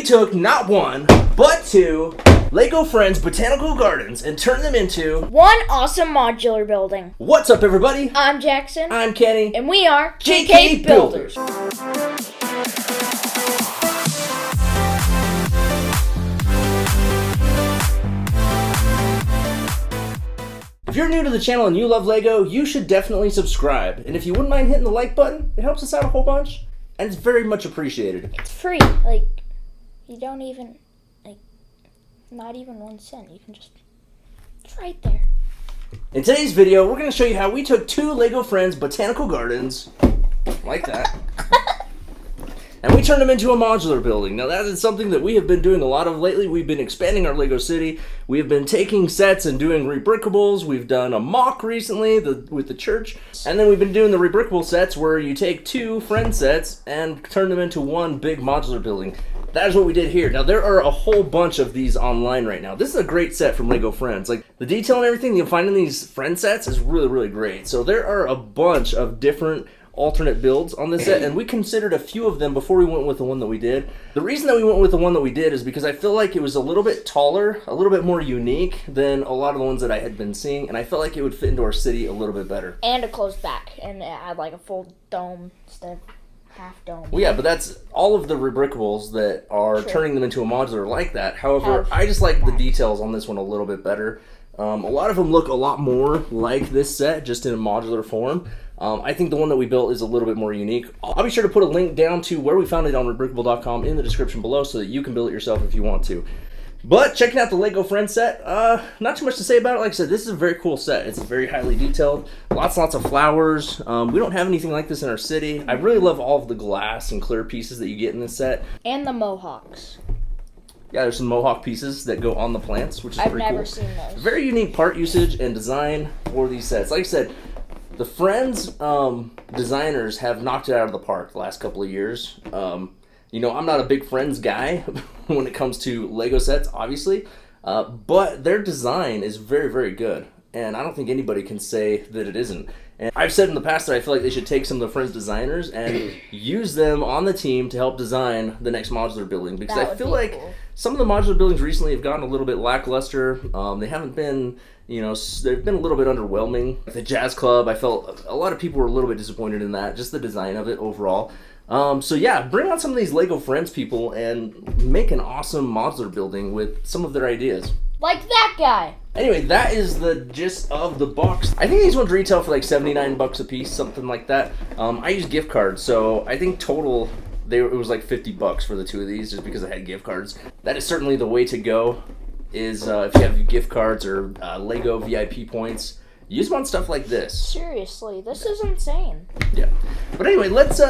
took not one, but two Lego Friends Botanical Gardens and turned them into one awesome modular building. What's up, everybody? I'm Jackson. I'm Kenny. And we are JK Builders. If you're new to the channel and you love Lego, you should definitely subscribe. And if you wouldn't mind hitting the like button, it helps us out a whole bunch. And it's very much appreciated. It's free. Like, you don't even, not even 1 cent. You can just, it's right there. In today's video, we're going to show you how we took two Lego Friends Botanical Gardens, like that, and we turned them into a modular building. Now that is something that we have been doing a lot of lately. We've been expanding our Lego city. We have been taking sets and doing rebrickables. We've done a mock recently with the church. And then we've been doing the rebrickable sets where you take two friend sets and turn them into one big modular building. That is what we did here. Now there are a whole bunch of these online right now. This is a great set from Lego Friends. Like the detail and everything you'll find in these friend sets is really, really great. So there are a bunch of different alternate builds on this set, and we considered a few of them before we went with the one that we did. The reason that we went with the one that we did is because I feel like it was a little bit taller, a little bit more unique than a lot of the ones that I had been seeing, and I felt like it would fit into our city a little bit better. And a closed back, and it had like a full dome instead of half dome. Well, yeah, but that's all of the rebrickables that are turning them into a modular like that. However, I just like the details on this one a little bit better. A lot of them look a lot more like this set, just in a modular form. I think the one that we built is a little bit more unique. I'll be sure to put a link down to where we found it on rebrickable.com in the description below so that you can build it yourself if you want to. But checking out the Lego Friends set, not too much to say about it. Like I said, this is a very cool set. It's very highly detailed, lots of flowers. We don't have anything like this in our city. I really love all of the glass and clear pieces that you get in this set. And the mohawks. Yeah, there's some mohawk pieces that go on the plants, which is pretty cool. I've never seen those. Very unique part usage and design for these sets. Like I said, the Friends designers have knocked it out of the park the last couple of years. You know, I'm not a big Friends guy when it comes to Lego sets, obviously, but their design is very, very good, and I don't think anybody can say that it isn't. And I've said in the past that I feel like they should take some of the Friends designers and use them on the team to help design the next modular building, because I feel like some of the modular buildings recently have gotten a little bit lackluster. They haven't been, you know, they've been a little bit underwhelming. The Jazz Club, I felt a lot of people were a little bit disappointed in that, just the design of it overall. So yeah, bring on some of these Lego Friends people and make an awesome modular building with some of their ideas. Like that guy! Anyway, that is the gist of the box. I think these ones retail for like 79 bucks a piece, something like that. I use gift cards, so I think total it was like 50 bucks for the two of these just because I had gift cards. That is certainly the way to go, is if you have gift cards or Lego VIP points, use them on stuff like this. Seriously, this is insane. Yeah. But anyway, let's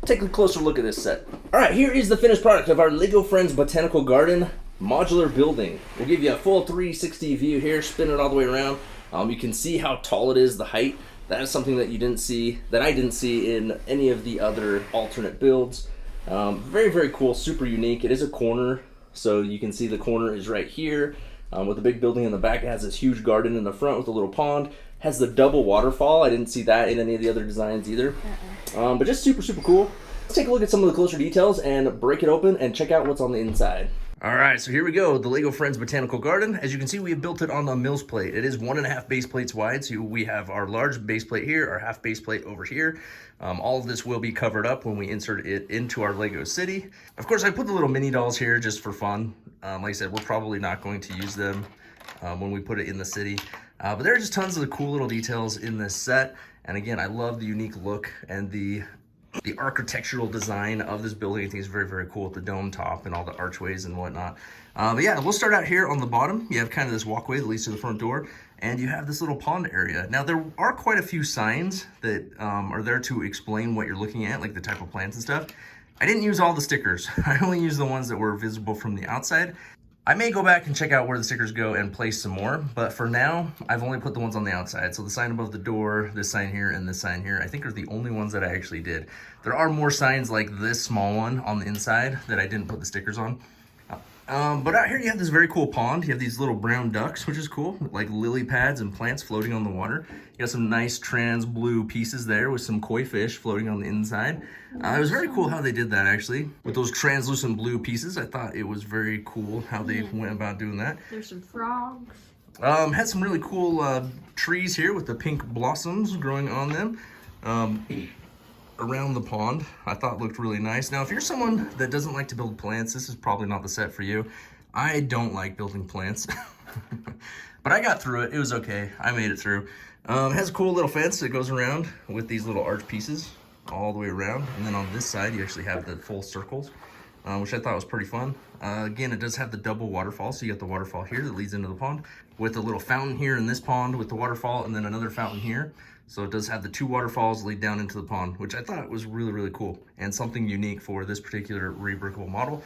take a closer look at this set. Alright, here is the finished product of our Lego Friends Botanical Garden modular building. We'll give you a full 360 view here, spin it all the way around. You can see how tall it is, the height. That is something that I didn't see in any of the other alternate builds. Very, very cool, super unique. It is a corner, so you can see the corner is right here. With the big building in the back, it has this huge garden in the front with a little pond. Has the double waterfall. I didn't see that in any of the other designs either. But just super, super cool. Let's take a look at some of the closer details and break it open and check out what's on the inside. All right, so here we go, the Lego Friends Botanical Garden. As you can see, we have built it on a Mills plate. It is 1.5 base plates wide, so we have our large base plate here, our half base plate over here. All of this will be covered up when we insert it into our Lego city. Of course, I put the little mini dolls here just for fun. Like I said, we're probably not going to use them when we put it in the city. But there are just tons of the cool little details in this set. And again, I love the unique look and the architectural design of this building. I think it's very, very cool with the dome top and all the archways and whatnot. But yeah, we'll start out here on the bottom. You have kind of this walkway that leads to the front door, and you have this little pond area. Now, there are quite a few signs that are there to explain what you're looking at, like the type of plants and stuff. I didn't use all the stickers. I only used the ones that were visible from the outside. I may go back and check out where the stickers go and place some more, but for now, I've only put the ones on the outside. So the sign above the door, this sign here, and this sign here, I think are the only ones that I actually did. There are more signs like this small one on the inside that I didn't put the stickers on. But out here you have this very cool pond. You have these little brown ducks, which is cool, like lily pads and plants floating on the water. You got some nice trans blue pieces there with some koi fish floating on the inside. It was very cool how they did that, actually. With those translucent blue pieces, I thought it was very cool how they went about doing that. There's some frogs. Had some really cool trees here with the pink blossoms growing on them. Around the pond, I thought looked really nice. Now, if you're someone that doesn't like to build plants, this is probably not the set for you. I don't like building plants, but I got through it. It was okay. I made it through. It has a cool little fence that goes around with these little arch pieces all the way around. And then on this side, you actually have the full circles, which I thought was pretty fun. Again, it does have the double waterfall. So you got the waterfall here that leads into the pond with a little fountain here in this pond with the waterfall, and then another fountain here. So it does have the two waterfalls lead down into the pond, which I thought was really, really cool and something unique for this particular rebrickable model.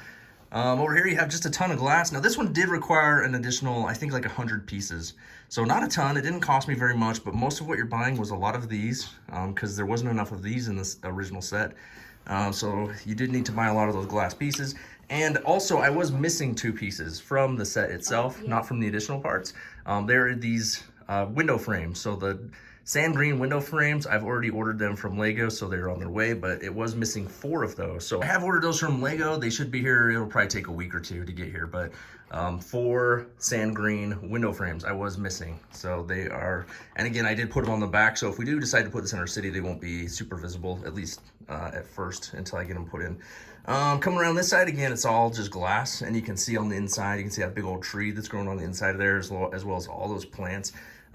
Over here you have just a ton of glass. Now this one did require an additional, I think like 100 pieces. So not a ton, it didn't cost me very much, but most of what you're buying was a lot of these because there wasn't enough of these in this original set. So you did need to buy a lot of those glass pieces. And also I was missing 2 pieces from the set itself, not from the additional parts. There are these window frames. So the sand green window frames, I've already ordered them from Lego, so they're on their way, but it was missing 4 of those. So I have ordered those from Lego. They should be here. It'll probably take a week or 2 to get here, but 4 sand green window frames I was missing. So they are, and again, I did put them on the back, so if we do decide to put this in our city, they won't be super visible, at least at first, until I get them put in. Coming around this side, again, it's all just glass, and you can see on the inside, you can see that big old tree that's growing on the inside of there, as well as all those plants.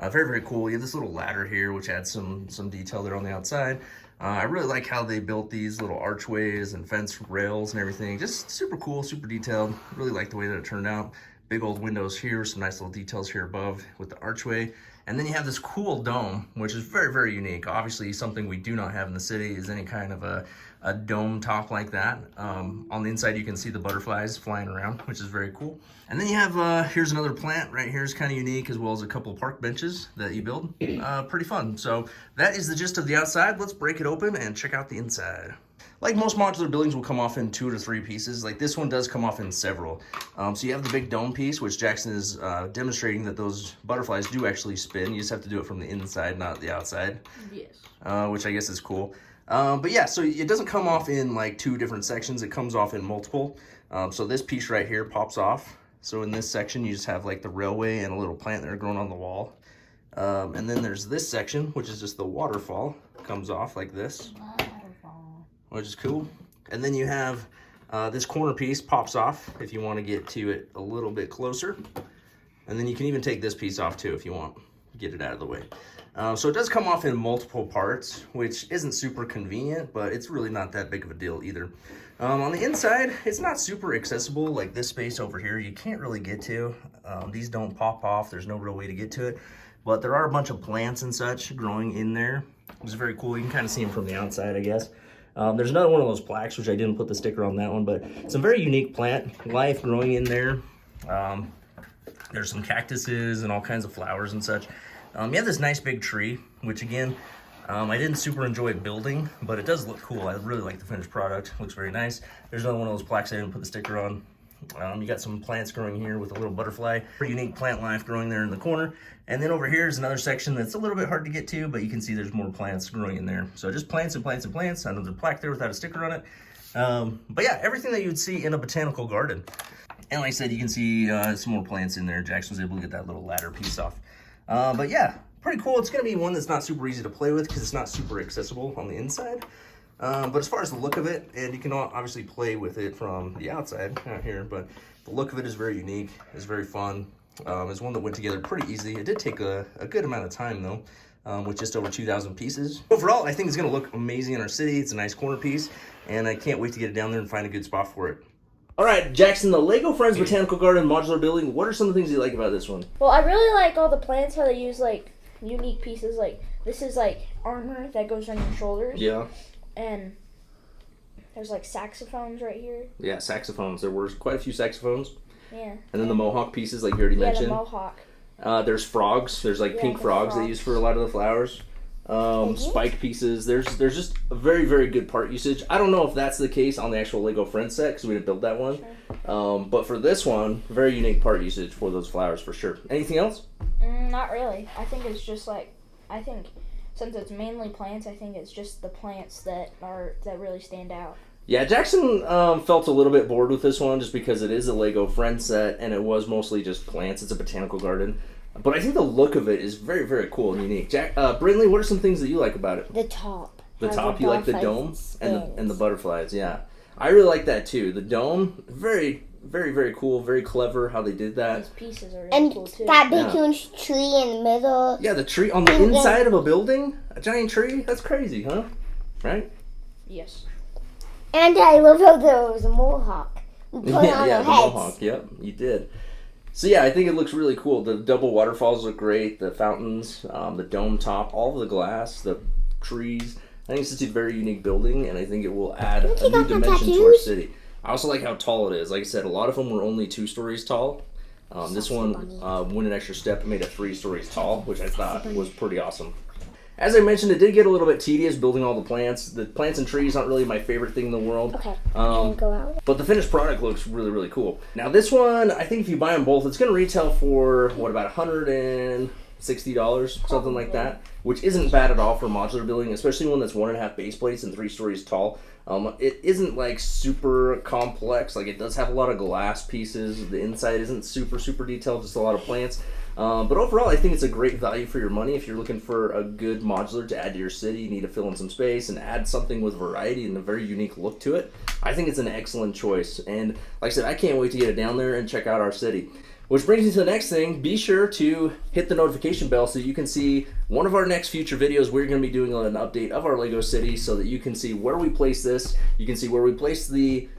Very, very cool. You have this little ladder here, which adds some detail there on the outside. I really like how they built these little archways and fence rails and everything. Just super cool, super detailed. Really like the way that it turned out. Big old windows here, some nice little details here above with the archway. And then you have this cool dome, which is very, very unique. Obviously, something we do not have in the city is any kind of a dome top like that. On the inside, you can see the butterflies flying around, which is very cool. And then you have, here's another plant right here. It's kind of unique, as well as a couple of park benches that you build. Pretty fun. So that is the gist of the outside. Let's break it open and check out the inside. Like most modular buildings will come off in 2 to 3 pieces. Like this one does come off in several. So you have the big dome piece, which Jackson is demonstrating that those butterflies do actually spin. You just have to do it from the inside, not the outside. Yes. Which I guess is cool. But yeah, so it doesn't come off in like 2 different sections. It comes off in multiple. So this piece right here pops off. So in this section, you just have like the railway and a little plant that are growing on the wall. And then there's this section, which is just the waterfall. Comes off like this, which is cool. And then you have this corner piece pops off if you want to get to it a little bit closer. And then you can even take this piece off too if you want. Get it out of the way. So it does come off in multiple parts, which isn't super convenient, but it's really not that big of a deal either. On the inside, it's not super accessible. Like this space over here, you can't really get to. These don't pop off. There's no real way to get to it. But there are a bunch of plants and such growing in there, which is very cool. You can kind of see them from the outside, I guess. There's another one of those plaques, which I didn't put the sticker on that one, but some very unique plant life growing in there. There's some cactuses and all kinds of flowers and such. You have this nice big tree, which again, I didn't super enjoy building, but it does look cool. I really like the finished product. Looks very nice. There's another one of those plaques I didn't put the sticker on. You got some plants growing here with a little butterfly. Pretty unique plant life growing there in the corner. And then over here is another section that's a little bit hard to get to, but you can see there's more plants growing in there. So just plants and plants and plants. I know there's a plaque there without a sticker on it. But yeah, everything that you would see in a botanical garden. And like I said, you can see some more plants in there. Jackson was able to get that little ladder piece off. But yeah, pretty cool. It's going to be one that's not super easy to play with because it's not super accessible on the inside. But as far as the look of it, and you can obviously play with it from the outside out here, but the look of it is very unique. It's very fun. It's one that went together pretty easy. It did take a good amount of time though, with just over 2,000 pieces. Overall, I think it's going to look amazing in our city. It's a nice corner piece, and I can't wait to get it down there and find a good spot for it. All right, Jackson, the Lego Friends Botanical Garden modular building. What are some of the things you like about this one? Well, I really like all the plants, how they use like unique pieces. Like this is like armor that goes on your shoulders. Yeah. And there's like saxophones right here. Yeah, saxophones. There were quite a few saxophones. Yeah. And then the mohawk pieces, like you already mentioned. Yeah, the mohawk. There's frogs. There's like pink frogs they use for a lot of the flowers. spike pieces. There's just a very, very good part usage. I don't know if that's the case on the actual Lego Friends set because we didn't build that one. Sure. But for this one, very unique part usage for those flowers for sure. Anything else? Not really. I think it's just like, since it's mainly plants, I think it's just the plants that really stand out. Yeah, Jackson felt a little bit bored with this one just because it is a Lego Friends set and it was mostly just plants. It's a botanical garden. But I think the look of it is very, very cool and unique. Brindley, what are some things that you like about it? The top. The top, you like the dome and the butterflies, yeah. I really like that too. The dome, very, very, very cool, very clever how they did that. Those pieces are really cool too. And that big huge tree in the middle. Yeah, the tree on the inside of a building, a giant tree. That's crazy, huh? Right? Yes. And I love how there was a mohawk. We put on the heads. mohawk. Yep, you did. So yeah, I think it looks really cool. The double waterfalls look great. The fountains, the dome top, all of the glass, the trees. I think it's just a very unique building, and I think it will add a new dimension to our city. I also like how tall it is. Like I said, a lot of them were only 2 stories tall. This one went an extra step and made it 3 stories tall, which I thought was pretty awesome. As I mentioned, it did get a little bit tedious building all the plants. The plants and trees aren't really my favorite thing in the world. Okay, go out. But the finished product looks really, really cool. Now this one, I think if you buy them both, it's going to retail for, about $160, something like that, which isn't bad at all for a modular building, especially one that's 1.5 base plates and 3 stories tall. It isn't like super complex. Like it does have a lot of glass pieces. The inside isn't super, super detailed, just a lot of plants. But overall, I think it's a great value for your money. If you're looking for a good modular to add to your city, you need to fill in some space and add something with variety and a very unique look to it, I think it's an excellent choice. And like I said, I can't wait to get it down there and check out our city. Which brings me to the next thing. Be sure to hit the notification bell so you can see one of our next future videos. We're going to be doing an update of our Lego city so that you can see where we place this. You can see where we place the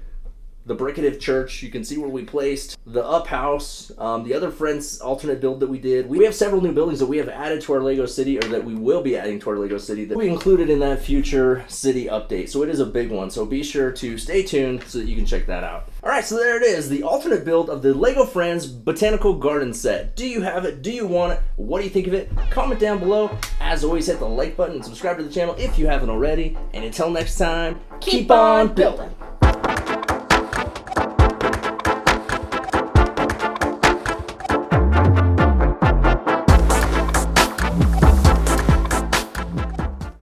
Bricative Church. You can see where we placed the Up House, the other Friends alternate build that we did. We have several new buildings that we have added to our Lego city, or that we will be adding to our Lego city, that we included in that future city update. So it is a big one. So be sure to stay tuned so that you can check that out. Alright, so there it is, the alternate build of the Lego Friends Botanical Garden set. Do you have it? Do you want it? What do you think of it? Comment down below. As always, hit the like button and subscribe to the channel if you haven't already. And until next time, keep on building.